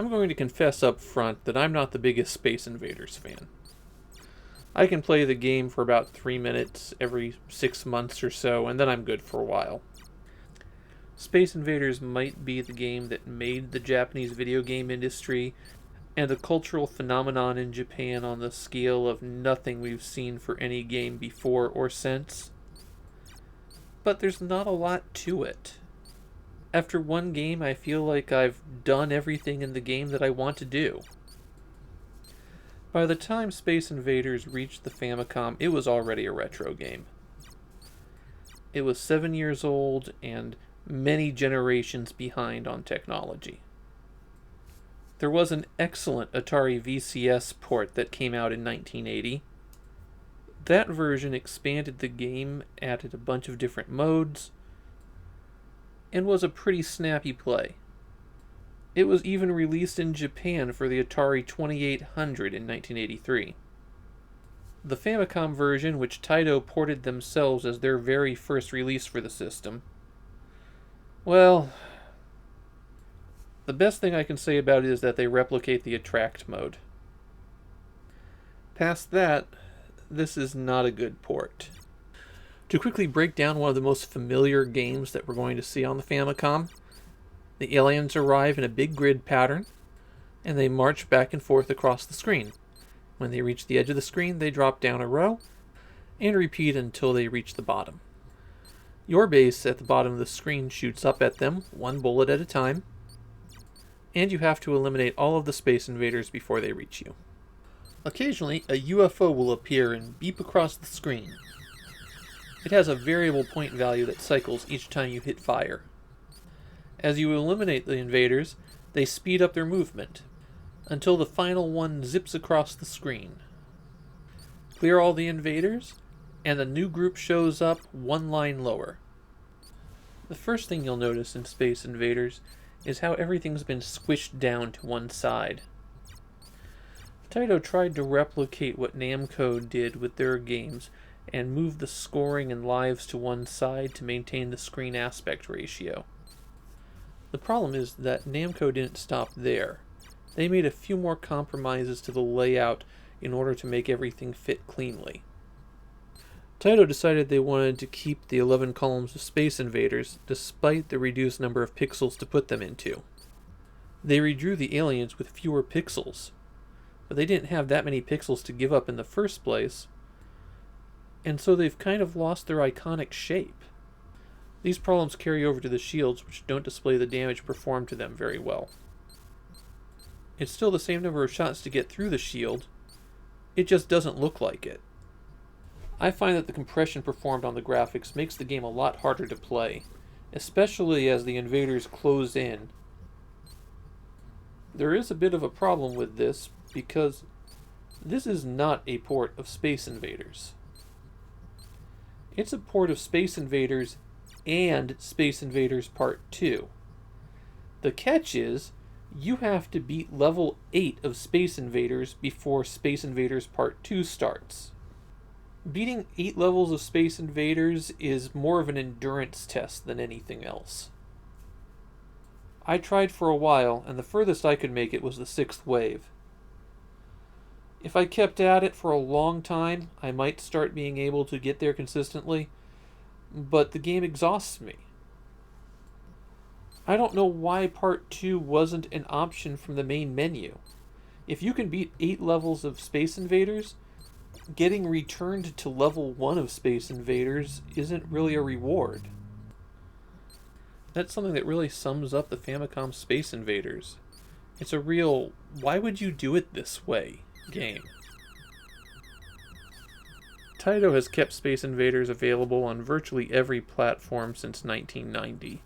I'm going to confess up front that I'm not the biggest Space Invaders fan. I can play the game for about 3 minutes every 6 months or so, and then I'm good for a while. Space Invaders might be the game that made the Japanese video game industry and a cultural phenomenon in Japan on the scale of nothing we've seen for any game before or since. But there's not a lot to it. After one game, I feel like I've done everything in the game that I want to do. By the time Space Invaders reached the Famicom, it was already a retro game. It was 7 years old and many generations behind on technology. There was an excellent Atari VCS port that came out in 1980. That version expanded the game, added a bunch of different modes, and was a pretty snappy play. It was even released in Japan for the Atari 2800 in 1983. The Famicom version, which Taito ported themselves as their very first release for the system, well, the best thing I can say about it is that they replicate the attract mode. Past that, this is not a good port. To quickly break down one of the most familiar games that we're going to see on the Famicom, the aliens arrive in a big grid pattern, and they march back and forth across the screen. When they reach the edge of the screen, they drop down a row, and repeat until they reach the bottom. Your base at the bottom of the screen shoots up at them, one bullet at a time, and you have to eliminate all of the Space Invaders before they reach you. Occasionally, a UFO will appear and beep across the screen. It has a variable point value that cycles each time you hit fire. As you eliminate the invaders, they speed up their movement, until the final one zips across the screen. Clear all the invaders, and a new group shows up one line lower. The first thing you'll notice in Space Invaders is how everything's been squished down to one side. Taito tried to replicate what Namco did with their games and move the scoring and lives to one side to maintain the screen aspect ratio. The problem is that Namco didn't stop there. They made a few more compromises to the layout in order to make everything fit cleanly. Taito decided they wanted to keep the 11 columns of Space Invaders despite the reduced number of pixels to put them into. They redrew the aliens with fewer pixels, but they didn't have that many pixels to give up in the first place, and so they've kind of lost their iconic shape. These problems carry over to the shields, which don't display the damage performed to them very well. It's still the same number of shots to get through the shield, it just doesn't look like it. I find that the compression performed on the graphics makes the game a lot harder to play, especially as the invaders close in. There is a bit of a problem with this because this is not a port of Space Invaders. It's a port of Space Invaders and Space Invaders Part 2. The catch is, you have to beat level 8 of Space Invaders before Space Invaders Part 2 starts. Beating 8 levels of Space Invaders is more of an endurance test than anything else. I tried for a while, and the furthest I could make it was the 6th wave. If I kept at it for a long time, I might start being able to get there consistently, but the game exhausts me. I don't know why Part 2 wasn't an option from the main menu. If you can beat 8 levels of Space Invaders, getting returned to level 1 of Space Invaders isn't really a reward. That's something that really sums up the Famicom Space Invaders. It's a real, why would you do it this way game. Taito has kept Space Invaders available on virtually every platform since 1990.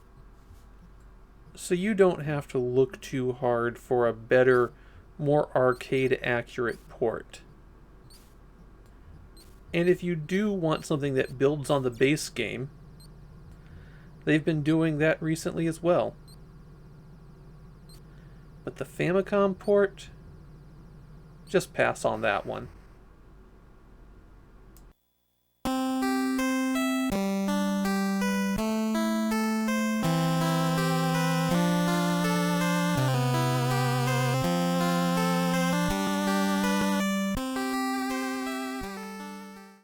So you don't have to look too hard for a better, more arcade-accurate port. And if you do want something that builds on the base game, they've been doing that recently as well. But the Famicom port, just pass on that one.